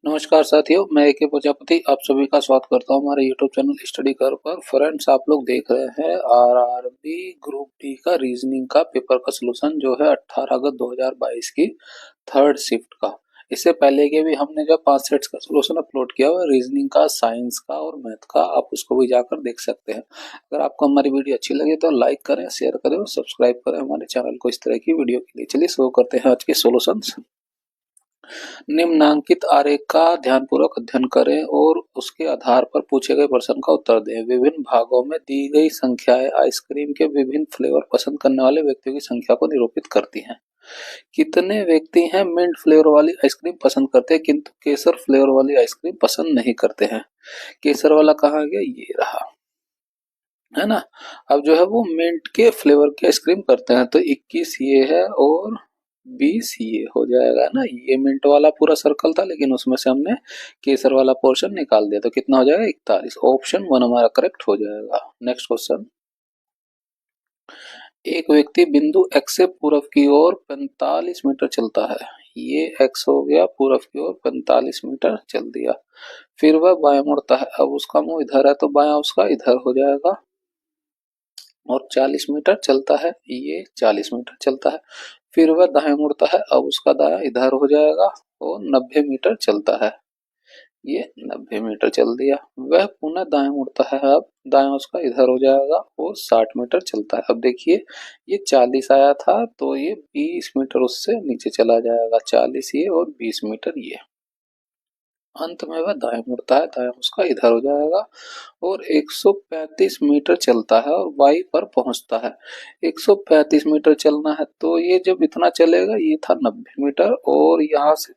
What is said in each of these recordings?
नमस्कार साथियों, मैं ए.के. प्रजापति आप सभी का स्वागत करता हूं हमारे यूट्यूब चैनल स्टडी कर पर। फ्रेंड्स, आप लोग देख रहे हैं आरआरबी ग्रुप डी का रीजनिंग का पेपर का सलूशन जो है 18 अगस्त 2022 की थर्ड शिफ्ट का। इससे पहले के भी हमने जो 5 सेट्स का सलूशन अपलोड किया हुआ है रीजनिंग का, साइंस का और मैथ का, आप उसको भी जाकर देख सकते हैं। अगर आपको हमारी वीडियो अच्छी लगे तो लाइक करें, शेयर करें और सब्सक्राइब करें हमारे चैनल को इस तरह की वीडियो के लिए। चलिए शुरू करते हैं आज के सॉल्यूशन। निम्नांकित आरेख का ध्यानपूर्वक अध्ययन करें और उसके आधार पर पूछे गए प्रश्न का उत्तर दें। विभिन्न भागों में दी गई संख्याएं आइसक्रीम के विभिन्न फ्लेवर पसंद करने वाले व्यक्तियों की संख्या को निरूपित करती हैं। कितने व्यक्ति हैं मिंट फ्लेवर वाली आइसक्रीम पसंद करते हैं किंतु केसर फ्लेवर वाली आइसक्रीम पसंद नहीं करते हैं? केसर वाला कहाँ गया? ये रहा, है ना। अब जो है वो मिंट के फ्लेवर की आइसक्रीम करते हैं, तो 21 ये है और 20 ये हो जाएगा ना। ये मिंट वाला पूरा सर्कल था लेकिन उसमें से हमने केसर वाला पोर्शन निकाल दिया, तो कितना हो जाएगा? 41। ऑप्शन 1 हमारा करेक्ट हो जाएगा। Next question. एक व्यक्ति बिंदु x से पूर्व की ओर 45 मीटर चलता है। ये x हो गया, पूर्व की ओर 45 मीटर चल दिया। फिर वह बायां मुड़ता है। अब उसका मुंह इधर है तो बायां उसका इधर हो जाएगा और 40 मीटर चलता है। ये 40 मीटर चलता है। फिर वह दाएं मुड़ता है। अब उसका दायां इधर हो जाएगा और 90 मीटर चलता है। ये 90 मीटर चल दिया। वह पुनः दाएं मुड़ता है। अब दायां उसका इधर हो जाएगा और 60 मीटर चलता है। अब देखिए, ये 40 आया था तो ये 20 मीटर उससे नीचे चला जाएगा। 40 ये और 20 मीटर ये। अंत में वह दाएं मुड़ता है, दायां उसका इधर हो जाएगा और 135 मीटर चलता है और वाई पर पहुंचता है। 135 मीटर चलना है तो ये जब इतना चलेगा, ये था 90 मीटर और यहाँ से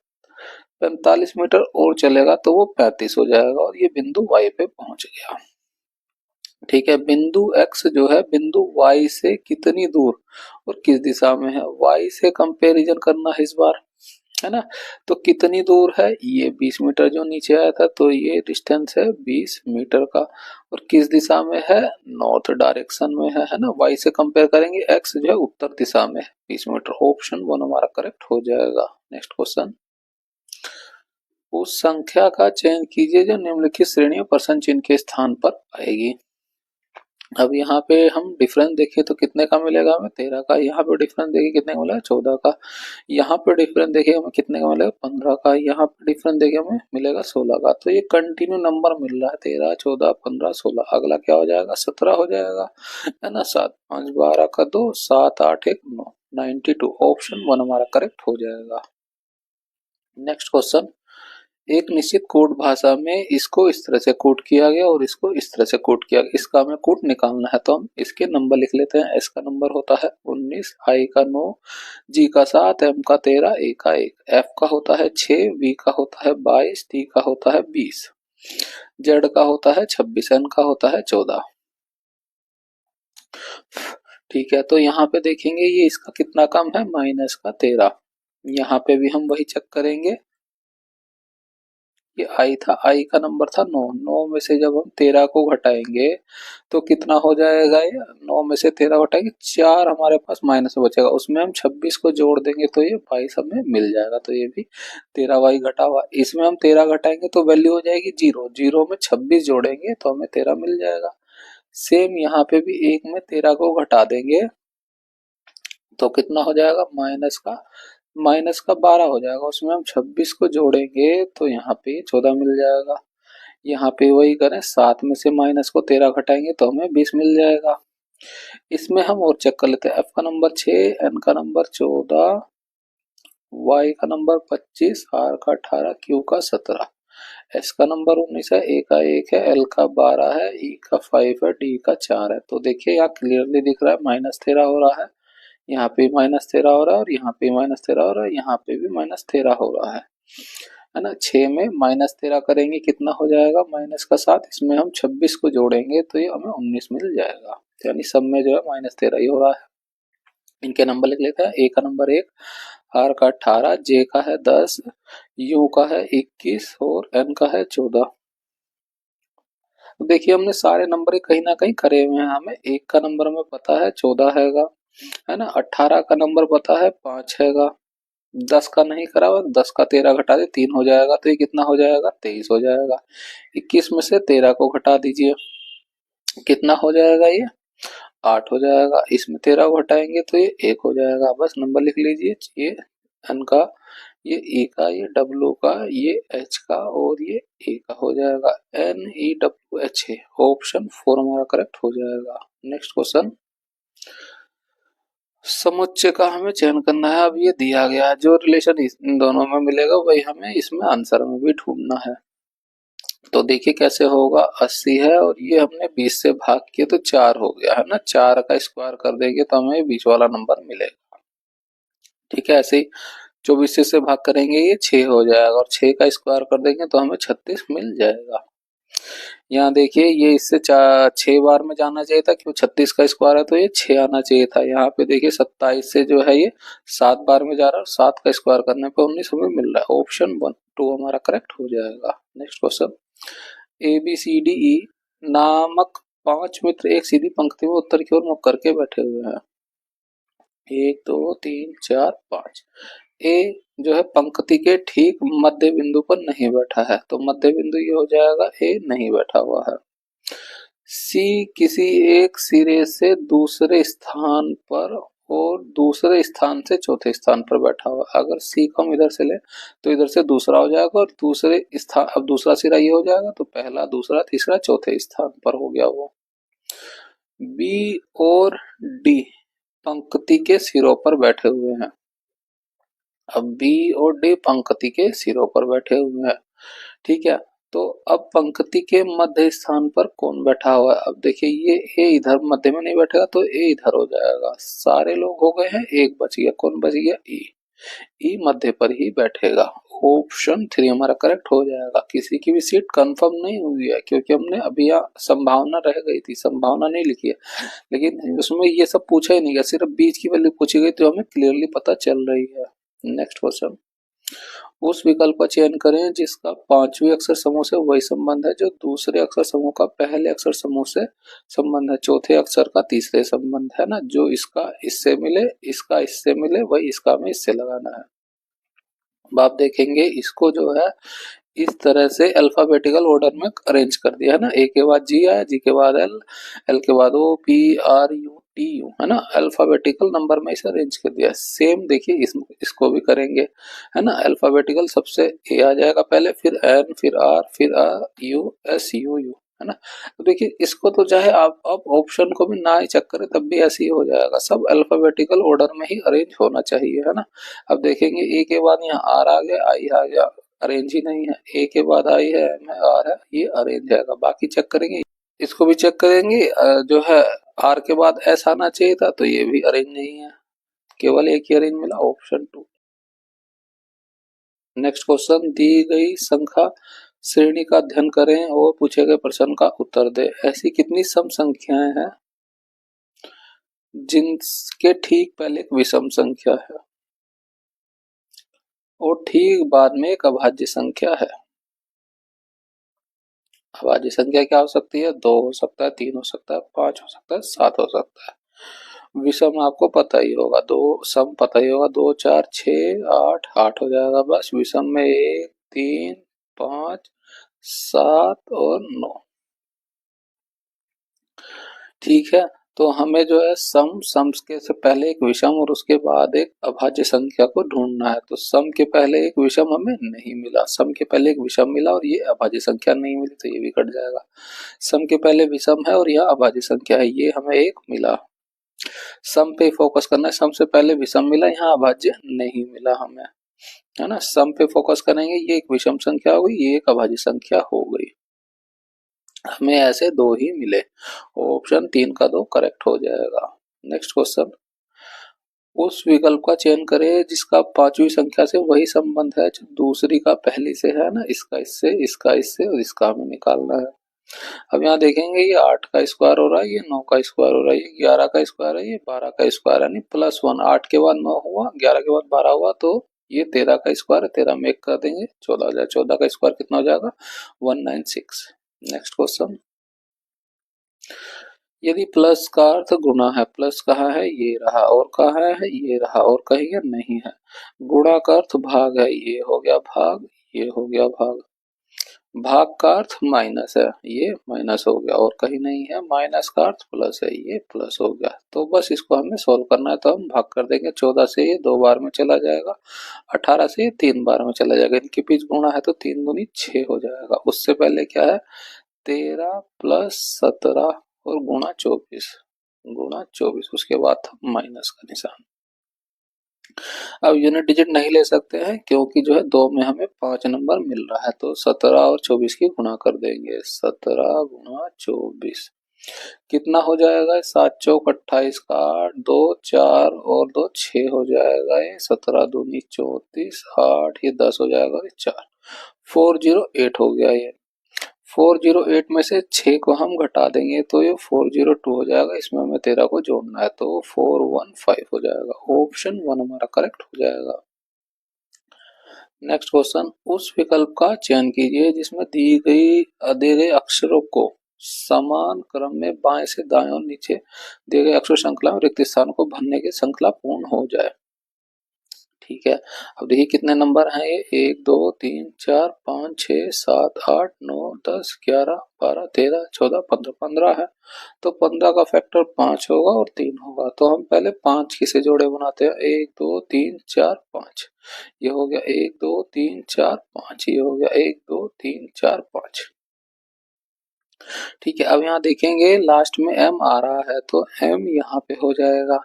45 मीटर और चलेगा तो वो 35 हो जाएगा और ये बिंदु वाई पे पहुंच गया। ठीक है, बिंदु x जो है बिंदु y से कितनी दूर और किस दिशा में है? y से कंपैरिजन करना है इस बार, है ना। तो कितनी दूर है? ये 20 मीटर जो नीचे आया था, तो ये डिस्टेंस है 20 मीटर का। और किस दिशा में है? नॉर्थ डायरेक्शन में है ना। y से कंपेयर करेंगे, x जो है उत्तर दिशा में है 20 मीटर। ऑप्शन 1 हमारा करेक्ट हो जाएगा। Next question. उस संख्या का चयन कीजिए जो निम्नलिखित श्रेणी में प्रश्न चिन्ह के स्थान पर आएगी। अब यहाँ पे हम डिफरेंस देखें तो कितने का मिलेगा हमें? 13 का। यहाँ पे डिफरेंस देखिए कितने का मिलेगा? 14 का। यहाँ पे डिफरेंस देखिए हमें कितने का मिलेगा? 15 का। यहाँ पे डिफरेंस देखिए हमें मिलेगा 16 का। तो ये कंटिन्यू नंबर मिल रहा है, 13, 14, 15, 16। अगला क्या हो जाएगा? 17 हो जाएगा, है ना। 7, 5, 12 का 2, 7, 8, 1, 9, 92। ऑप्शन 1 हमारा करेक्ट हो जाएगा। Next question. एक निश्चित कोड भाषा में इसको इस तरह से कोड किया गया और इसको इस तरह से कोड किया गया। इसका हमें कोड निकालना है तो हम इसके नंबर लिख लेते हैं। एस का नंबर होता है 19, आई का 9, जी का 7, एम का 13, ए का 1, एफ का होता है 6, वी का होता है 22, टी का होता है 20, जेड का होता है 26, एन का होता है 14। ठीक है, तो यहाँ पे देखेंगे ये इसका कितना कम है? माइनस का 13। यहाँ पे भी हम वही चेक करेंगे। ये आई था, आई का नंबर था 9, 9 में से जब हम 13 को घटाएंगे तो कितना हो जाएगा? ये 9 में से 13 घटाएंगे, 4 हमारे पास माइनस में बचेगा। उसमें हम 26 को जोड़ देंगे तो ये 22 हमें मिल जाएगा। तो ये भी 13 वाई घटा हुआ। इसमें हम 13 घटाएंगे तो वैल्यू हो जाएगी 0, 0 में 26 जोड़ेंगे तो हमें 13 मिल जाएगा। सेम यहाँ पे भी 1 में 13 को घटा देंगे तो कितना हो जाएगा? माइनस का 12 हो जाएगा। उसमें हम 26 को जोड़ेंगे तो यहाँ पे 14 मिल जाएगा। यहाँ पे वही करें, 7 में से माइनस को 13 घटाएंगे तो हमें 20 मिल जाएगा। इसमें हम और चेक कर लेते हैं। एफ का नंबर 6, एन का नंबर 14, वाई का नंबर 25, आर का 18, क्यू का 17, एस का नंबर 19 है, ए का 1 है, एल का 12 है, ई का 5 है, डी का 4 है। तो देखिए यहाँ क्लियरली दिख रहा है -13 हो रहा है, यहाँ पे -13 हो रहा है और यहाँ पे -13 हो रहा है, यहाँ पे भी -13 हो रहा है ना। 6 में -13 करेंगे कितना हो जाएगा? माइनस का 7। इसमें हम 26 को जोड़ेंगे तो ये हमें 19 मिल जाएगा। यानी सब में जो है -13 ही हो रहा है। इनके नंबर लिख लेते हैं। ए का नंबर 1, आर का 18, जे का है 10, यू का है 21 और एन का है 14। देखिए हमने सारे नंबर कहीं ना कहीं करे हुए हैं। हमें 1 का नंबर हमें पता है 14 हैगा, है ना। 18 का नंबर पता है 5 हैगा, 10 का नहीं करा हुआ, 10 का 13 घटा दे 3 हो जाएगा, तो ये कितना हो जाएगा 23 हो जाएगा। 21 में से 13 को घटा दीजिए, कितना हो जाएगा ये 8 हो जाएगा। इसमें 13 को हटाएंगे तो ये 1 हो जाएगा। बस नंबर लिख लीजिए, ये एन का, ये ई का, ये डब्ल्यू का, ये एच का और ये ए का हो जाएगा। NEWH है, ऑप्शन 4 हमारा करेक्ट हो जाएगा। नेक्स्ट क्वेश्चन, समुच्चय का हमें चयन करना है। अब ये दिया गया है, जो रिलेशन इन दोनों में मिलेगा वही हमें इसमें आंसर में भी ढूंढना है। तो देखिए कैसे होगा, 80 है और ये हमने 20 से भाग किया तो 4 हो गया है ना, 4 का स्क्वायर कर देंगे तो हमें बीच वाला नंबर मिलेगा। ठीक है, ऐसे ही 24 से भाग करेंगे ये 6 हो जाएगा और 6 का स्क्वायर कर देंगे तो हमें 36 मिल जाएगा। यहाँ देखिए ये इससे 6 बार में जाना चाहिए था, क्यों 36 का स्क्वायर है तो ये 6 आना चाहिए था। यहाँ पे देखिए 27 से जो है ये 7 बार में जा रहा है और 7 का स्क्वायर करने पे 19 हमें मिल रहा है। ऑप्शन 1 2 हमारा करेक्ट हो जाएगा। नेक्स्ट क्वेश्चन, ABCDE नामक 5 मित्र एक सीधी पंक्ति में उत्तर की ओर मुख करके बैठे हुए हैं। 1 2 3 4 5। ए जो है पंक्ति के ठीक मध्य बिंदु पर नहीं बैठा है, तो मध्य बिंदु ये हो जाएगा, ए नहीं बैठा हुआ है। सी किसी एक सिरे से दूसरे स्थान पर और दूसरे स्थान से चौथे स्थान पर बैठा हुआ। अगर सी को हम इधर से ले तो इधर से दूसरा हो जाएगा और दूसरे स्थान, अब दूसरा सिरा ये हो जाएगा तो पहला दूसरा तीसरा चौथे स्थान पर हो गया वो। बी और डी पंक्ति के सिरों पर बैठे हुए हैं। अब बी और डी पंक्ति के सिरों पर बैठे हुए हैं, ठीक है। तो अब पंक्ति के मध्य स्थान पर कौन बैठा हुआ है? अब देखिए ये ए इधर मध्य में नहीं बैठेगा तो ए इधर हो जाएगा। सारे लोग हो गए हैं, एक बच गया, कौन बच गया? ई। ई मध्य पर ही बैठेगा। ऑप्शन 3 हमारा करेक्ट हो जाएगा। किसी की भी सीट कंफर्म नहीं हुई है क्योंकि हमने अभी यहाँ संभावना रह गई थी, संभावना नहीं लिखी है, लेकिन उसमें ये सब पूछा ही नहीं गया, सिर्फ बीच की वैल्यू पूछी गई तो हमें क्लियरली पता चल रही है। नेक्स्ट क्वेश्चन, उस विकल्प का चयन करें जिसका पांचवें अक्षर समूह से वही संबंध है जो दूसरे अक्षर समूह का पहले अक्षर समूह से संबंध है, चौथे अक्षर का तीसरे संबंध है ना, जो इसका इससे मिले, इसका इससे मिले, वही इसका में इससे लगाना है। अब आप देखेंगे इसको जो है इस तरह से अल्फाबेटिकल ऑर्डर में अरेंज कर दिया है ना, ए के बाद जी आया, जी के बाद एल, एल के बाद O, P R U T U, है ना, अल्फाबेटिकल नंबर में इसे अरेंज कर दिया। सेम देखिए इसको भी करेंगे, है ना, अल्फाबेटिकल सबसे ए आ जाएगा पहले, फिर एन, फिर आर, फिर यू एस यू यू, है ना। तो देखिए इसको तो चाहे आप ऑप्शन को भी ना ही चेक करें तब भी ऐसे ही हो जाएगा, सब अल्फाबेटिकल ऑर्डर में ही अरेंज होना चाहिए, है ना। अब देखेंगे ए के बाद यहाँ आर आ गया, आई आ गया, अरेंज ही नहीं है। ए के बाद आई है, एम है, आर है, ये अरेंज है। बाकी चेक करेंगे, इसको भी चेक करेंगे, जो है आर के बाद एस आना चाहिए था तो ये भी अरेंज नहीं है, केवल एक ही अरेंज मिला, ऑप्शन 2। नेक्स्ट क्वेश्चन, दी गई संख्या श्रेणी का अध्ययन करें और पूछे गए प्रश्न का उत्तर दे। ऐसी कितनी सम संख्याएं हैं जिनके ठीक पहले एक विषम संख्या है और ठीक बाद में एक अभाज्य संख्या है। अभाज्य संख्या क्या हो सकती है? 2 हो सकता है, 3 हो सकता है, 5 हो सकता है, 7 हो सकता है। विषम आपको पता ही होगा, दो सम पता ही होगा, 2 4 6 8 8 हो जाएगा। बस विषम में 1 3 5 7 और 9, ठीक है। तो हमें जो है सम के से पहले एक विषम और उसके बाद एक अभाज्य संख्या को ढूंढना है। तो सम के पहले एक विषम हमें नहीं मिला, सम के पहले एक विषम मिला और ये अभाज्य संख्या नहीं मिली तो ये भी कट जाएगा। सम के पहले विषम है और यह अभाज्य संख्या है, ये हमें एक मिला। सम पे फोकस करना है, सम से पहले विषम मिला, यहाँ अभाज्य नहीं मिला हमें, है ना। सम पे फोकस करेंगे, ये एक विषम संख्या हो गई, ये एक अभाज्य संख्या हो गई, हमें ऐसे 2 ही मिले। ऑप्शन 3 का 2 करेक्ट हो जाएगा। नेक्स्ट क्वेश्चन, उस विकल्प का चयन करें जिसका पांचवी संख्या से वही संबंध है जो दूसरी का पहली से है ना, इसका इससे, इसका इससे और इसका हमें निकालना है। अब यहाँ देखेंगे ये 8 का स्क्वायर हो रहा है, ये 9 का स्क्वायर हो रहा है, ये 11 का स्क्वायर है, ये 12 का स्क्वायर है, यानी +1, 8 के बाद 9 हुआ, 11 के बाद 12 हुआ, तो ये 13 का स्क्वायर है, 13 में 1 कर देंगे 14 हो जाएगा, 14 का स्क्वायर कितना हो जाएगा? 196। नेक्स्ट क्वेश्चन, यदि प्लस का अर्थ गुणा है, प्लस कहाँ है, ये रहा, और कहाँ है, ये रहा, और कहीं है, नहीं है। गुणा का अर्थ भाग है, ये हो गया भाग, ये हो गया भाग। भाग का अर्थ माइनस है, ये माइनस हो गया, और कहीं नहीं है। माइनस का अर्थ प्लस है, ये प्लस हो गया। तो बस इसको हमें सोल्व करना है, तो हम भाग कर देंगे। 14 से ये 2 बार में चला जाएगा, 18 से ये 3 बार में चला जाएगा। इनके बीच गुणा है तो 3 दूनी 6 हो जाएगा। उससे पहले क्या है, 13 प्लस 17 और गुणा 24, गुणा 24, उसके बाद माइनस का निशान। अब यूनिट डिजिट नहीं ले सकते हैं क्योंकि जो है 2 में हमें 5 नंबर मिल रहा है, तो 17 और 24 की गुणा कर देंगे। 17 गुणा 24 कितना हो जाएगा, 7 चौक 28 का 8, 2 4 और 2 6 हो जाएगा। ये 17 दूनी 34, 8 ये 10 हो जाएगा, ये 4, 408 हो गया। ये 408 में से 6 को हम घटा देंगे तो ये 402 हो जाएगा। इसमें हमें 13 को जोड़ना है तो 415 हो जाएगा। ऑप्शन 1 हमारा करेक्ट हो जाएगा। नेक्स्ट क्वेश्चन, उस विकल्प का चयन कीजिए जिसमें दिए गए अक्षरों को समान क्रम में बाएं से दाएं और नीचे दिए गए अक्षर श्रृंखला में रिक्त स्थान को भरने की श्रृंखला पूर्ण हो जाए। ठीक है, अब देखिए कितने नंबर हैं ये, 1 2 3 4 5 6 7 8 9 10 11 12 13 14 15, 15 है। तो 15 का फैक्टर 5 होगा और 3 होगा। तो हम पहले 5 की से जोड़े बनाते हैं, 1 2 3 4 5, ये हो गया 1 2 3 4 5, ये हो गया 1 2 3 4 5। ठीक है, अब यहाँ देखेंगे लास्ट में m आ रहा है तो m यहाँ पे हो जाएगा।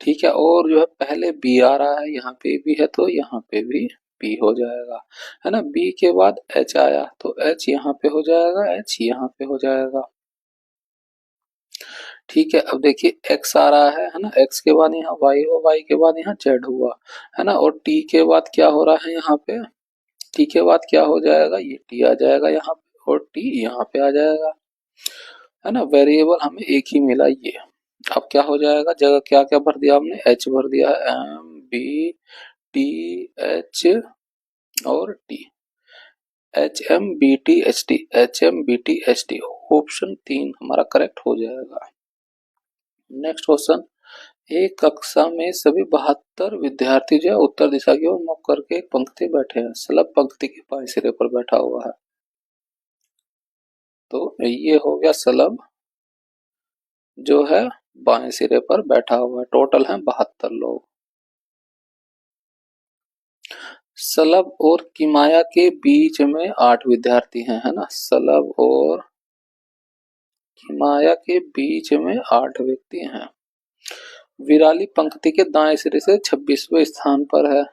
ठीक है, और जो है पहले b आ रहा है, यहाँ पे भी है तो यहाँ पे भी b हो जाएगा, है ना। b के बाद h आया तो h यहाँ पे हो जाएगा, h यहाँ पे हो जाएगा। ठीक है, अब देखिए x आ रहा है ना, x के बाद यहाँ y हो, y के बाद यहाँ z हुआ, है ना। और t के बाद क्या हो रहा है यहाँ पे, t के बाद क्या हो जाएगा, ये t आ जाएगा यहाँ पे, और t यहाँ पे आ जाएगा, है ना। वेरिएबल हमें एक ही मिला ये। अब क्या हो जाएगा, जगह क्या क्या भर दिया हमने, h भर दिया है, m b t h और t, H M B T H T, H M B T H T. Option 3 हमारा करेक्ट हो जाएगा। नेक्स्ट क्वेश्चन, एक कक्षा में सभी 72 विद्यार्थी जो है उत्तर दिशा की ओर मुख करके एक पंक्ति बैठे हैं। सलब पंक्ति के बाएं सिरे पर बैठा हुआ है, तो ये हो गया सलब जो है बाएं सिरे पर बैठा हुआ है। टोटल है 72 लोग। सलब और किमाया के बीच में 8 विद्यार्थी हैं, है ना। सलब और किमाया के बीच में 8 व्यक्ति हैं। विराली पंक्ति के दाएं सिरे से 26वें स्थान पर है।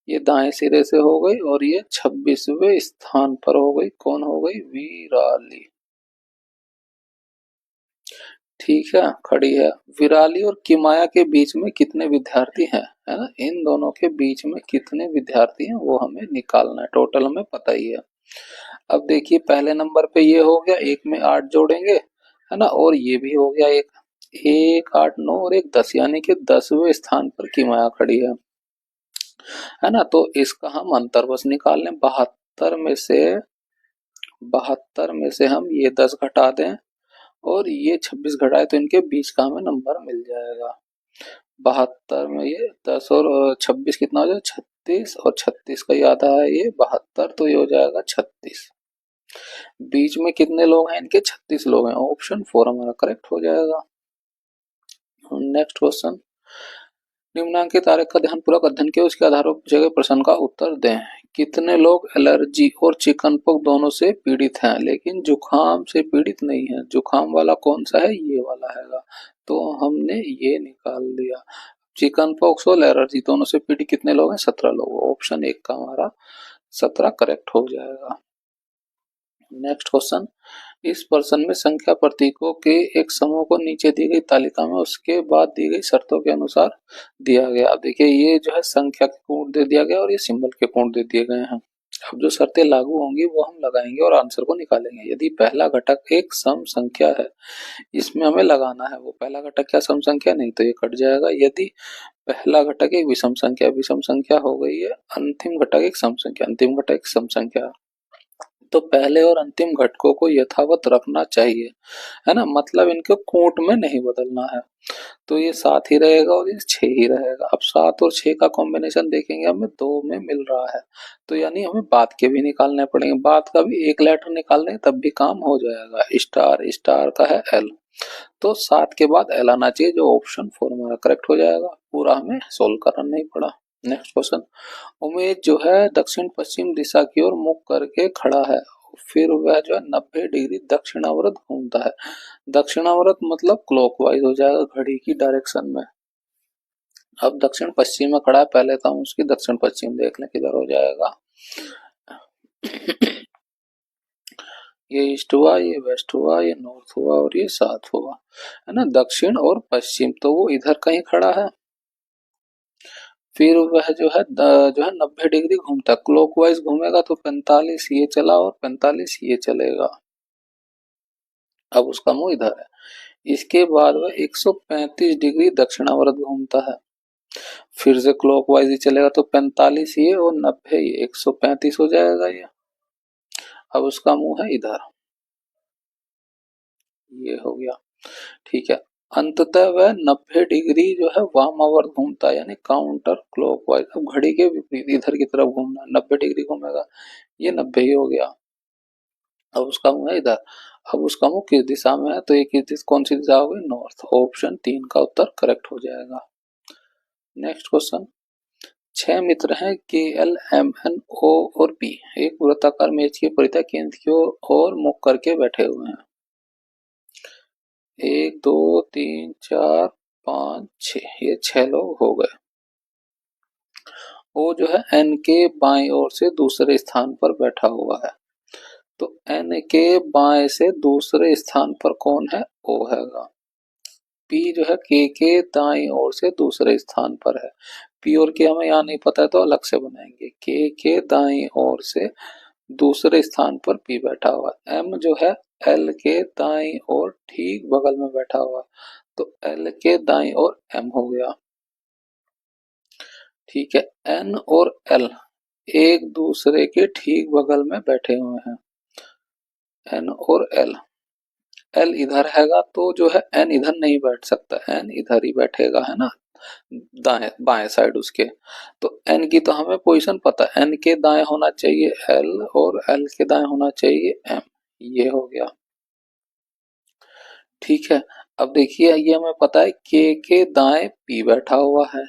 ये दाएं सिरे से हो गई और ये 26वें स्थान पर हो गई। कौन हो गई, विराली। ठीक है, खड़ी है। विराली और किमाया के बीच में कितने विद्यार्थी हैं, है ना। इन दोनों के बीच में कितने विद्यार्थी हैं वो हमें निकालना है। टोटल हमें पता ही है। अब देखिए पहले नंबर पे ये हो गया, एक में 8 जोड़ेंगे, है ना, और ये भी हो गया एक, 1 8 9 और 1 10, यानी कि 10वें स्थान पर किमाया खड़ी है ना। तो इसका हम अंतर बस निकाल लें। 72 में से हम ये 10 घटा दें और ये 26 घटाए तो इनके बीच का हमें नंबर मिल जाएगा। 72 में ये 10 और 26 कितना हो जाएगा, 36, और 36 का याद है ये 72, तो ये हो जाएगा 36। बीच में कितने लोग हैं इनके, 36 लोग हैं। ऑप्शन 4 हमारा करेक्ट हो जाएगा। नेक्स्ट क्वेश्चन, निम्नांकित आरेख का ध्यानपूर्वक अध्ययन किया, उसके आधार पर पूछे गए प्रश्न का उत्तर दें। कितने लोग एलर्जी और चिकनपॉक्स दोनों से पीड़ित हैं लेकिन जुखाम से पीड़ित नहीं है। जुखाम वाला कौन सा है, ये वाला हैगा, तो हमने ये निकाल दिया। चिकनपॉक्स और एलर्जी दोनों से पीड़ित कितने लोग हैं, 17 लोग। ऑप्शन 1 का हमारा 17 करेक्ट हो जाएगा। नेक्स्ट क्वेश्चन, इस प्रश्न में संख्या प्रतीकों के एक समूह को नीचे दी गई तालिका में उसके बाद दी गई शर्तों के अनुसार दिया गया। अब देखिए ये जो है संख्या के कोड दे दिया गया और ये सिंबल के कोड दे दिए गए हैं। अब जो शर्तें लागू होंगी वो हम लगाएंगे और आंसर को निकालेंगे। यदि पहला घटक एक सम संख्या है, इसमें हमें लगाना है वो पहला घटक क्या सम संख्या, नहीं तो ये कट जाएगा। यदि पहला घटक एक विषम संख्या हो गई है, अंतिम घटक एक सम संख्या, अंतिम घटक एक सम संख्या, तो पहले और अंतिम घटकों को यथावत रखना चाहिए, है ना, मतलब इनको कूट में नहीं बदलना है। तो ये 7 ही रहेगा और ये 6 ही रहेगा। अब 7 और 6 का कॉम्बिनेशन देखेंगे, हमें 2 में मिल रहा है, तो यानी हमें बाद के भी निकालने पड़ेंगे। बाद का भी एक लेटर निकाल लें तब भी काम हो जाएगा। स्टार स्टार का है एल, तो 7 के बाद एल आना चाहिए, जो ऑप्शन 4 हमारा करेक्ट हो जाएगा। पूरा हमें सोल्व करना नहीं पड़ा। नेक्स्ट क्वेश्चन, उमेश जो है दक्षिण पश्चिम दिशा की ओर मुख करके खड़ा है, फिर वह जो है 90 डिग्री दक्षिणावर्त घूमता है। दक्षिणावर्त मतलब क्लॉकवाइज हो जाएगा घड़ी की डायरेक्शन में। अब दक्षिण पश्चिम में खड़ा है, पहले तो हम उसकी दक्षिण पश्चिम देख लें किधर हो जाएगा। ये ईस्ट हुआ, ये वेस्ट हुआ, ये नॉर्थ हुआ और ये साउथ हुआ, है ना, दक्षिण और पश्चिम, तो वो इधर कहीं खड़ा है। फिर वह जो है 90 डिग्री घूमता, क्लॉकवाइज घूमेगा तो 45 ये चला और 45 ये चलेगा। अब उसका मुंह इधर है। इसके बाद वह 135 डिग्री दक्षिणावर्त घूमता है, फिर से क्लॉकवाइज ही चलेगा तो 45 ये और 90 ये, 135 हो जाएगा ये। अब उसका मुंह है इधर, ये हो गया। ठीक है, अंततः वह 90 डिग्री जो है वामावर्त घूमता है, यानी काउंटर क्लॉकवाइज। अब घड़ी के विपरीत इधर की तरफ घूमना, 90 डिग्री घूमेगा, ये 90 ही हो गया। अब उसका मुंह है इधर। अब उसका मुंह किस दिशा में है, तो ये किस दिशा, कौन सी दिशा होगी, नॉर्थ। ऑप्शन 3 का उत्तर करेक्ट हो जाएगा। नेक्स्ट क्वेश्चन, 6 मित्र हैं के एल एम एन ओ और पी, एक वृत्ताकार मेज के परितः केंद्र की ओर मुख करके बैठे हुए हैं। 1 2 3 4 5 6, ये 6 लोग हो गए। वो जो है एन के बाएं ओर से दूसरे स्थान पर बैठा हुआ है, तो एन के बाएं से दूसरे स्थान पर कौन है, ओ हैगा। पी जो है के दाएं ओर से दूसरे स्थान पर है। पी और के हमें यहाँ नहीं पता है तो अलग से बनाएंगे। के दाएं ओर से दूसरे स्थान पर पी बैठा हुआ है। एम जो है एल के दाएं ओर ठीक बगल में बैठा हुआ है, तो एल के दाएं ओर एम हो गया। ठीक है, एन और एल एक दूसरे के ठीक बगल में बैठे हुए हैं। एन और एल, एल इधर हैगा तो जो है एन इधर नहीं बैठ सकता, एन इधर ही बैठेगा, है ना, दाएं बाएं साइड उसके। तो एन की तो हमें पोजीशन पता है, एन के दाएं होना चाहिए एल और एल के दाएं होना चाहिए एम, ये हो गया। ठीक है, अब देखिए ये हमें पता है के दाएं पी बैठा हुआ है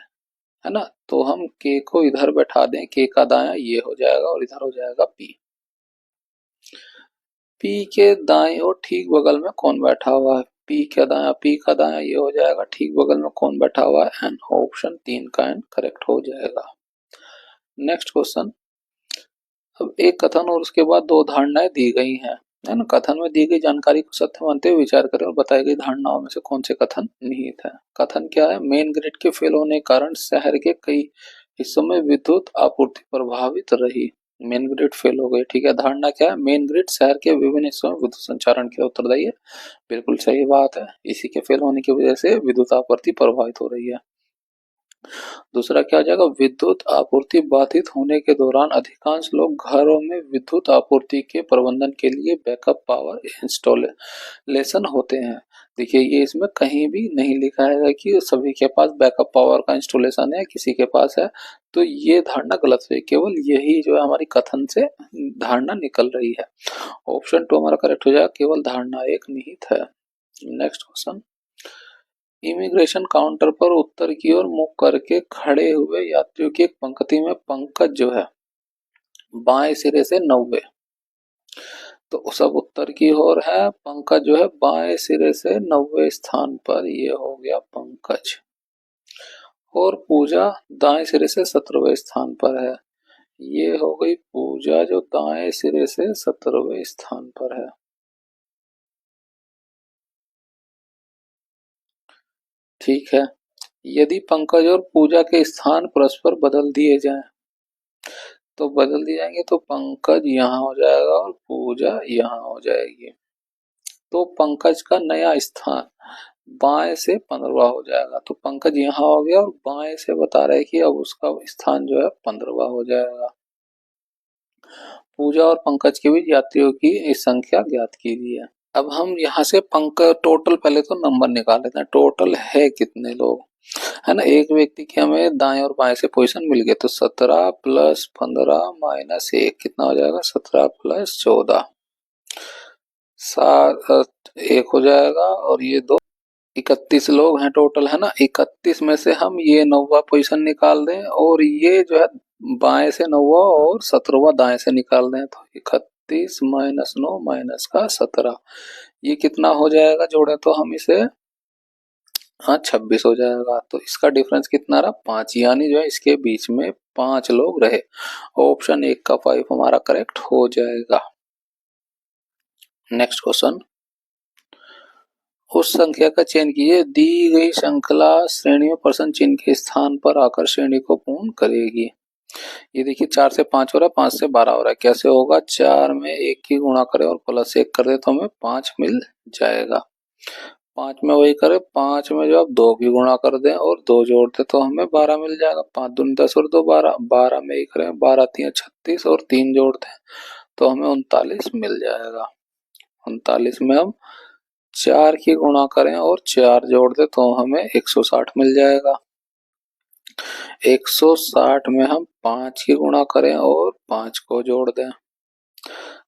ना, तो हम के को इधर बैठा दें, के का दाया ये हो जाएगा और इधर हो जाएगा पी। पी के दाएं और ठीक बगल में कौन बैठा हुआ है, पी का दाया ये हो जाएगा, ठीक बगल में कौन बैठा हुआ है, एन। ऑप्शन 3 का एन करेक्ट हो जाएगा। नेक्स्ट क्वेश्चन, अब एक कथन और उसके बाद 2 धारणाएं दी गई हैं, है ना। कथन में दी गई जानकारी को सत्य मानते हुए विचार करें और बताई गई धारणाओं में से कौन से कथन निहित है। कथन क्या है, मेन ग्रिड के फेल होने के कारण शहर के कई हिस्सों में विद्युत आपूर्ति प्रभावित रही। मेन ग्रिड फेल हो गई, ठीक है। धारणा क्या है, मेन ग्रिड शहर के विभिन्न हिस्सों में विद्युत संचारण के उत्तरदायी है। बिल्कुल सही बात है, इसी के फेल होने की वजह से विद्युत आपूर्ति प्रभावित हो रही है। दूसरा क्या आ जाएगा, विद्युत आपूर्ति बाधित होने के दौरान अधिकांश लोग घरों में विद्युत आपूर्ति के प्रबंधन के लिए बैकअप पावर इंस्टॉलेशन होते हैं। देखिए ये इसमें कहीं भी नहीं लिखा है कि सभी के पास बैकअप पावर का इंस्टॉलेशन है, किसी के पास है, तो ये धारणा गलत है। केवल यही जो है हमारी कथन से धारणा निकल रही है। ऑप्शन 2 हमारा करेक्ट हो जाएगा, केवल धारणा एक निहित है। नेक्स्ट क्वेश्चन, इमिग्रेशन काउंटर पर उत्तर की ओर मुख करके खड़े हुए यात्रियों की एक पंक्ति में पंकज जो है बाएं सिरे से 90, तो सब उत्तर की ओर है, पंकज जो है बाएं सिरे से 90 स्थान पर, ये हो गया पंकज। और पूजा दाएं सिरे से 17वें स्थान पर है, ये हो गई पूजा जो दाएं सिरे से 17वें स्थान पर है। ठीक है, यदि पंकज और पूजा के स्थान परस्पर बदल दिए जाएं, तो बदल दिए जाएंगे, तो पंकज यहाँ हो जाएगा और पूजा यहाँ हो जाएगी। तो पंकज का नया स्थान बाएं से 15वां हो जाएगा, तो पंकज यहाँ हो गया और बाएं से बता रहे कि अब उसका स्थान जो है 15वां हो जाएगा। पूजा और पंकज के बीच यात्रियों की इस संख्या ज्ञात कीजिए। अब हम यहाँ से पंकज टोटल पहले तो नंबर निकाल लेते हैं, टोटल है कितने लोग, है ना। एक व्यक्ति की हमें दाएं और बाएं से पोजीशन मिल गई, तो 17 प्लस 15 माइनस 1 कितना हो जाएगा, 17 प्लस 14 7 1 हो जाएगा, और ये 2 31 लोग हैं टोटल, है ना। 31 में से हम ये 9वां पोजीशन निकाल दें, और ये जो है बाएं से 9वां और 17वां दाएं से निकाल दें, तो 31 माइनस 9 माइनस का 17, ये कितना हो जाएगा, जोड़े तो हम इसे, हाँ 26 हो जाएगा। तो इसका डिफरेंस कितना रहा, 5, यानी जो है इसके बीच में 5 लोग रहे। ऑप्शन 1 का 5 हमारा करेक्ट हो जाएगा। नेक्स्ट क्वेश्चन, उस संख्या का चयन कीजिए, दी गई श्रृंखला श्रेणी में प्रश्न चिन्ह के स्थान पर आकर श्रेणी को पूर्ण करेगी। ये देखिए 4 से 5 हो रहा है, 5 से 12 हो रहा है, कैसे होगा, 4 में 1 की गुणा करें और प्लस 1 कर दे तो हमें 5 मिल जाएगा। 5 में वही करें, 5 में जो आप 2 की गुणा कर दें और 2 जोड़ दे तो हमें 12 मिल जाएगा। 5 दूनी 10 और 2 12, 12 में 1 करें, 12 3 36 और 3 जोड़ दें तो हमें 39 मिल जाएगा। 39 में हम 4 की गुणा करें और 4 जोड़ दे तो हमें 160 मिल जाएगा। 160 में हम 5 की गुणा करें और 5 को जोड़ दें,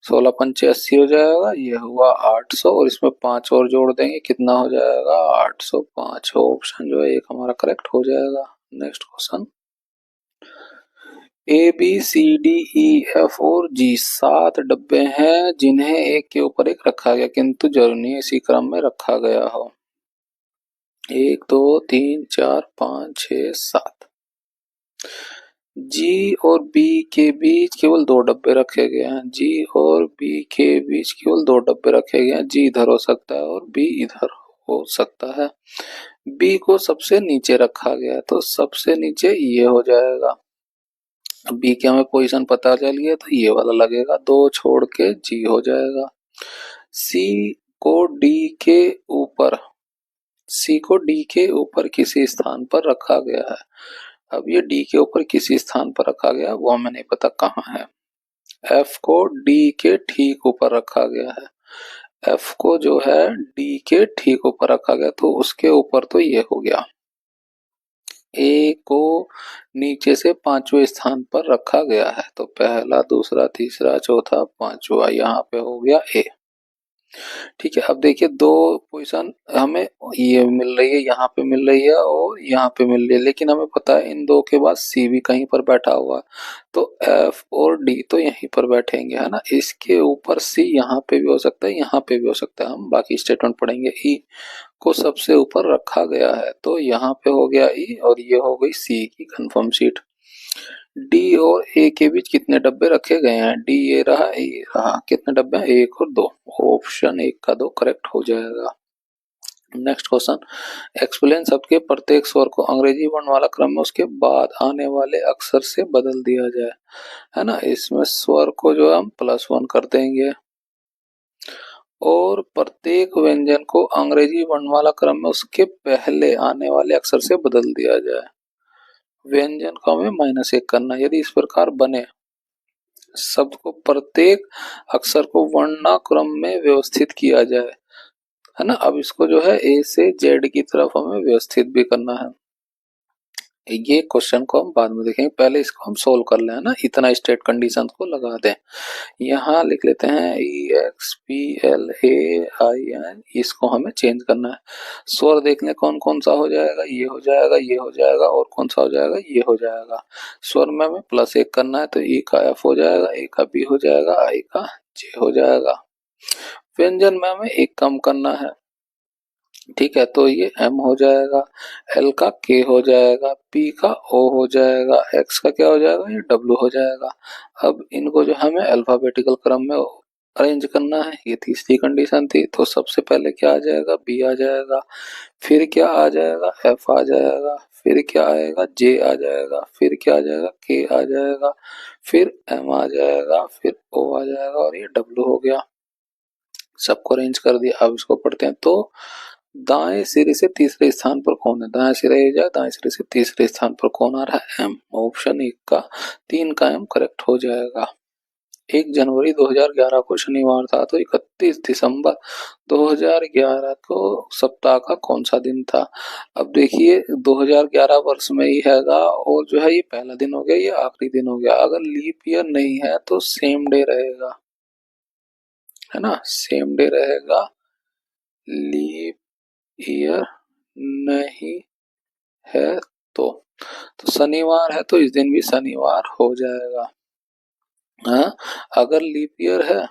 16 पंचे 80 हो जाएगा, ये हुआ 800, और इसमें 5 और जोड़ देंगे, कितना हो जाएगा, 805। ऑप्शन जो है एक हमारा करेक्ट हो जाएगा। Next question, A B C D E F और जी 7 डब्बे हैं जिन्हें एक के ऊपर एक रखा गया, किंतु जरूरी नहीं इसी क्रम में रखा गया हो। 1 2 3 4 5 6 7। जी और बी के बीच केवल 2 डब्बे रखे गए हैं, जी और बी के बीच केवल 2 डब्बे रखे गए हैं, जी इधर हो सकता है और बी इधर हो सकता है। बी को सबसे नीचे रखा गया है, तो सबसे नीचे ये हो जाएगा। बी के हमें पोजीशन पता चल गया, तो ये वाला लगेगा, 2 छोड़ के जी हो जाएगा। सी को डी के ऊपर, सी को डी के ऊपर किसी स्थान पर रखा गया है। अब ये डी के ऊपर किसी स्थान पर रखा गया, वो हमें नहीं पता कहाँ है। एफ को डी के ठीक ऊपर रखा गया है, एफ को जो है डी के ठीक ऊपर रखा गया, तो उसके ऊपर तो ये हो गया। ए को नीचे से 5वें स्थान पर रखा गया है, तो पहला दूसरा तीसरा चौथा 5वां, यहाँ पे हो गया ए। ठीक है, अब देखिए 2 पोजीशन हमें ये मिल रही है, यहाँ पे मिल रही है और यहाँ पे मिल रही है, लेकिन हमें पता है इन 2 के बाद सी भी कहीं पर बैठा हुआ है, तो एफ और डी तो यहीं पर बैठेंगे, है ना। इसके ऊपर सी यहाँ पे भी हो सकता है, यहाँ पे भी हो सकता है, हम बाकी स्टेटमेंट पढ़ेंगे। ई को सबसे ऊपर रखा गया है, तो यहाँ पे हो गया ई, और ये हो गई सी की कंफर्म सीट। डी और ए के बीच कितने डब्बे रखे गए हैं, डी ये रहा, ए रहा, कितने डब्बे हैं, 1 और 2। ऑप्शन 1 का 2 करेक्ट हो जाएगा। नेक्स्ट क्वेश्चन, एक्सप्लेन शब्द के प्रत्येक स्वर को अंग्रेजी वर्णमाला क्रम में उसके बाद आने वाले अक्षर से बदल दिया जाए, है ना। इसमें स्वर को जो हम +1 कर देंगे, और प्रत्येक व्यंजन को अंग्रेजी वर्णमाला क्रम में उसके पहले आने वाले अक्षर से बदल दिया जाए। व्यंजन को हमें -1 करना, यदि इस प्रकार बने, शब्द को प्रत्येक अक्षर को वर्णानुक्रम में व्यवस्थित किया जाए, है ना। अब इसको जो है ए से जेड की तरफ हमें व्यवस्थित भी करना है। ये क्वेश्चन को हम बाद में देखेंगे, पहले इसको हम सोल्व कर लें, है ना। इतना स्टेट कंडीशन को लगा दें। यहाँ लिख लेते हैं EXPLAIN, इसको हमें चेंज करना है। स्वर देख लें कौन कौन सा हो जाएगा, ये हो जाएगा, ये हो जाएगा, और कौन सा हो जाएगा, ये हो जाएगा। स्वर में हमें +1 करना है, तो ई का एफ हो जाएगा, ए का बी हो जाएगा, आई का जे हो जाएगा। व्यंजन में हमें 1 कम करना है, ठीक है, तो ये एम हो जाएगा, एल का के हो जाएगा, पी का ओ हो जाएगा, एक्स का क्या हो जाएगा, ये डब्ल्यू हो जाएगा। अब इनको जो हमें अल्फाबेटिकल क्रम में अरेंज करना है, ये तीसरी कंडीशन थी, तो सबसे पहले क्या आ जाएगा, बी आ जाएगा, फिर क्या आ जाएगा, एफ आ जाएगा, फिर क्या आएगा, जे आ जाएगा, फिर क्या आ जाएगा, के आ जाएगा, फिर एम आ जाएगा, फिर ओ आ जाएगा, और ये डब्ल्यू हो गया। सबको अरेंज कर दिया। अब इसको पढ़ते हैं, तो दाएं सिरे से तीसरे स्थान पर कौन है, दाएं सिरे या दाएं सिरे से तीसरे स्थान पर कौन आ रहा है, एम। ऑप्शन 1 का 3 का एम करेक्ट हो जाएगा। 1 जनवरी 2011 को शनिवार था, तो 31 दिसंबर 2011 को सप्ताह का कौन सा दिन था। अब देखिए 2011 वर्ष में ही हैगा और जो है ये पहला दिन हो गया, ये आखिरी दिन हो गया। अगर लीप ईयर नहीं है तो सेम डे रहेगा, है ना, सेम डे रहेगा। लीप ईयर नहीं है तो शनिवार है तो इस दिन भी शनिवार हो जाएगा। हाँ, अगर लीप ईयर है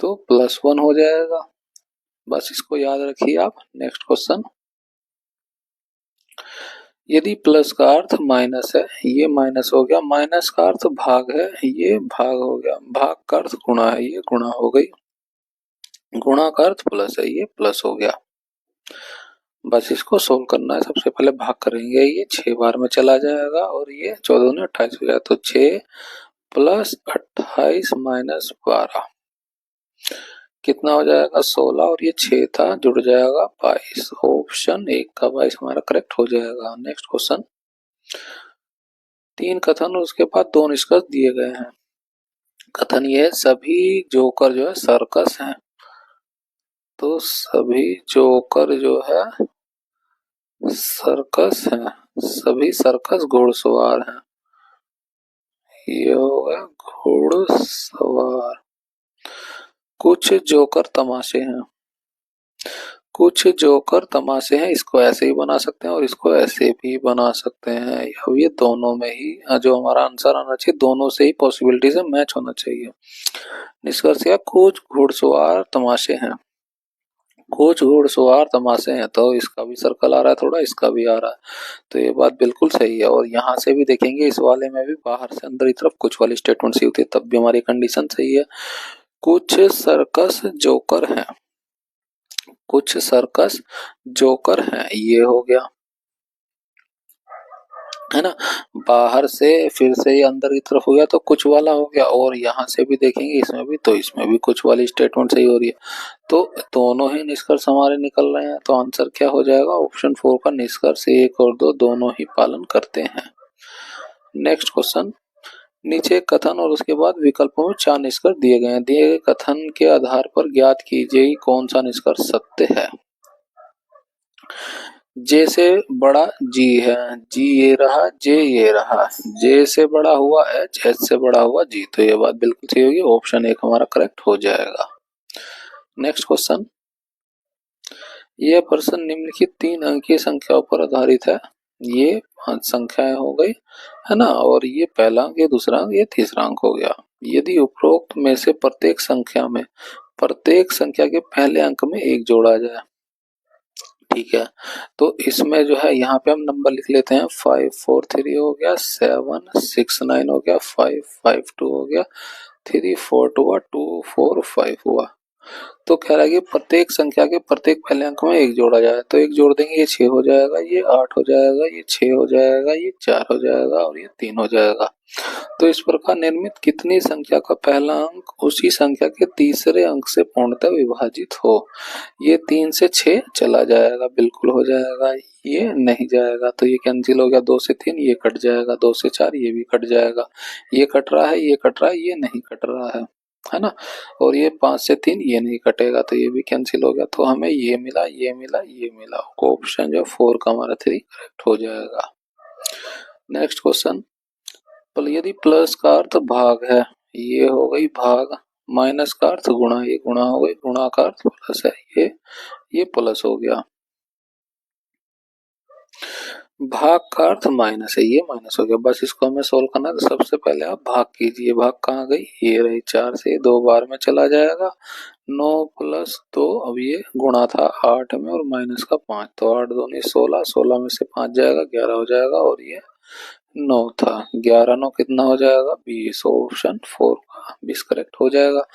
तो +1 हो जाएगा। बस इसको याद रखिए आप। नेक्स्ट क्वेश्चन, यदि प्लस का अर्थ माइनस है, ये माइनस हो गया, माइनस का अर्थ भाग है, ये भाग हो गया, भाग का अर्थ गुणा है, ये गुणा हो गई, गुणा का अर्थ प्लस है, ये प्लस हो गया। बस इसको सोल्व करना है। सबसे पहले भाग करेंगे, ये 6 बार में चला जाएगा और ये 14 ने 28 हो जाएगा, तो 6 + 28 - 12 कितना हो जाएगा 16, और ये 6 था, जुड़ जाएगा 22। ऑप्शन 1 का 22 हमारा करेक्ट हो जाएगा। नेक्स्ट क्वेश्चन, 3 कथन और उसके बाद 2 निष्कर्ष दिए गए हैं। कथन ये है, सभी जोकर जो है सर्कस हैं, तो सभी जोकर जो है सर्कस हैं, सभी सर्कस घुड़सवार हैं, ये होगा घुड़सवार। कुछ जोकर तमाशे हैं, कुछ जोकर तमाशे हैं, इसको ऐसे ही बना सकते हैं और इसको ऐसे भी बना सकते हैं। अब ये दोनों में ही जो हमारा आंसर आना चाहिए, दोनों से ही पॉसिबिलिटी से मैच होना चाहिए। निष्कर्ष क्या, कुछ घुड़सवार तमाशे हैं, कुछ घुड़सवार तमाशे हैं, तो इसका भी सर्कल आ रहा है थोड़ा, इसका भी आ रहा है, तो ये बात बिल्कुल सही है। और यहाँ से भी देखेंगे, इस वाले में भी बाहर से अंदर की तरफ कुछ वाली स्टेटमेंट सी होती है, तब भी हमारी कंडीशन सही है। कुछ सर्कस जोकर हैं, कुछ सर्कस जोकर हैं, ये हो गया, है ना। बाहर से फिर से ये अंदर की तरफ हो गया तो कुछ वाला हो गया, और यहाँ से भी देखेंगे इसमें भी, तो इसमें भी कुछ वाली स्टेटमेंट सही हो रही है, तो दोनों ही निष्कर्ष हमारे निकल रहे हैं। तो आंसर क्या हो जाएगा, ऑप्शन 4 का निष्कर्ष 1 और 2 दोनों ही पालन करते हैं। नेक्स्ट क्वेश्चन, नीचे कथन और उसके बाद विकल्पों में 4 निष्कर्ष दिए गए हैं। दिए गए कथन के आधार पर ज्ञात कीजिए कौन सा निष्कर्ष सत्य है। जे से बड़ा जी है, जी ये रहा, जे ये रहा, जे से बड़ा हुआ एच, एच से बड़ा हुआ जी, तो ये बात बिल्कुल सही होगी। ऑप्शन 1 हमारा करेक्ट हो जाएगा। नेक्स्ट क्वेश्चन, यह प्रश्न निम्नलिखित 3 अंकीय संख्याओं पर आधारित है। ये 5 संख्याएं हो गई, है ना, और ये पहला अंक, ये दूसरा अंक, ये तीसरा अंक हो गया। यदि उपरोक्त में से प्रत्येक संख्या के पहले अंक में 1 जोड़ा जाए, ठीक है, तो इसमें जो है यहाँ पे हम नंबर लिख लेते हैं। 543 हो गया, 769 हो गया, 552 हो गया, 342 हुआ, 245 हुआ। तो कह रहा है कि प्रत्येक संख्या के प्रत्येक पहले अंक में 1 जोड़ा जाए, तो 1 जोड़ देंगे, ये 6 हो जाएगा, ये 8 हो जाएगा, ये 6 हो जाएगा, ये 4 हो जाएगा और ये 3 हो जाएगा। तो इस प्रकार निर्मित कितनी संख्या का पहला अंक उसी संख्या के तीसरे अंक से पूर्णतः विभाजित हो। ये 3 से 6 चला जाएगा, बिल्कुल हो जाएगा, ये नहीं जाएगा, तो ये कैंसिल हो गया। 2 से 3 ये कट जाएगा, 2 से 4 ये भी कट जाएगा, ये कट रहा है, ये कट रहा है, ये नहीं कट रहा है ना, और ये 5 से 3 ये नहीं कटेगा, तो ये भी कैंसिल हो गया। तो हमें ये मिला, ये मिला, ये मिला, ऑप्शन जो 4 का हमारा 3 करेक्ट हो जाएगा। नेक्स्ट क्वेश्चन, यदि प्लस का अर्थ भाग है, ये हो गई भाग, माइनस का अर्थ गुणा, ये गुणा हो गई, गुणा का अर्थ प्लस है, ये प्लस हो गया, भाग का अर्थ माइनस है, ये माइनस हो गया। बस इसको हमें सोल्व करना है, तो सबसे पहले आप भाग कीजिए। भाग कहाँ गई, ये रही, 4 से 2 बार में चला जाएगा, 9 + 2, अब ये गुणा था 8 में और माइनस का 5, तो 8 दूनी 16, 16 में से 5 जाएगा, 11 हो जाएगा, और ये 9 था, 11 9 कितना हो जाएगा 20, ऑप्शन 4 का 20 करेक्ट हो जाएगा।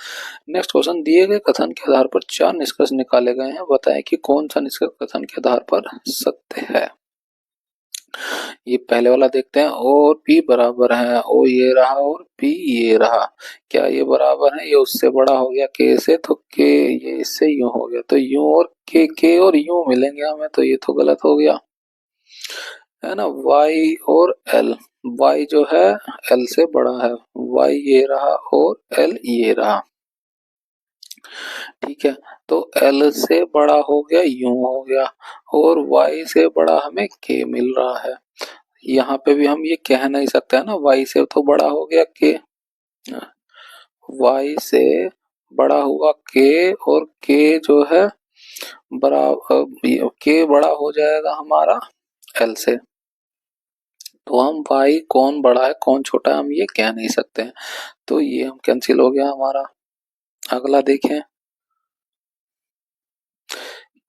नेक्स्ट क्वेश्चन, दिए गए कथन के आधार पर 4 निष्कर्ष निकाले गए हैं, बताएं कि कौन सा निष्कर्ष कथन के आधार पर सत्य है। ये पहले वाला देखते हैं, और पी बराबर है, ओ ये रहा और पी ये रहा, क्या ये बराबर है, ये उससे बड़ा हो गया के से, तो के ये इससे यूं हो गया, तो यूं और के और यूं मिलेंगे हमें, तो ये तो गलत हो गया। है ना, y और l, y जो है l से बड़ा है, y ये रहा और l ये रहा, ठीक है। तो l से बड़ा हो गया यूं हो गया, और y से बड़ा हमें k मिल रहा है। यहाँ पे भी हम ये कह नहीं सकते है ना, y से तो बड़ा हो गया k, y से बड़ा हुआ k, और k जो है बराबर k बड़ा हो जाएगा हमारा l से। तो हम y कौन बड़ा है कौन छोटा है हम ये कह नहीं सकते हैं, तो ये हम कैंसिल हो गया हमारा। अगला देखें,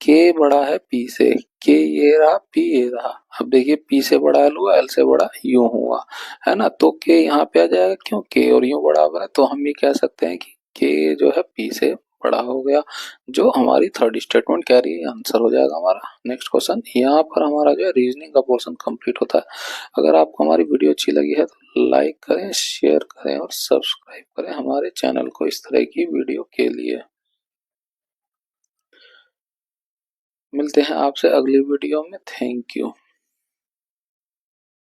k बड़ा है p से, k ये रहा p ये रहा, अब देखिए p से बड़ा l हुआ, l से बड़ा u हुआ, है ना, तो k यहाँ पे आ जाएगा, क्यों k और u बराबर है, तो हम ये कह सकते हैं कि k जो है p से बड़ा हो गया, जो हमारी थर्ड स्टेटमेंट कह रही है, आंसर हो जाएगा हमारा। नेक्स्ट क्वेश्चन, यहाँ पर हमारा जो है रीजनिंग का पोर्शन कंप्लीट होता है। अगर आपको हमारी वीडियो अच्छी लगी है तो लाइक करें, शेयर करें और सब्सक्राइब करें हमारे चैनल को इस तरह की वीडियो के लिए। मिलते हैं आपसे अगली वीडियो में। Thank you.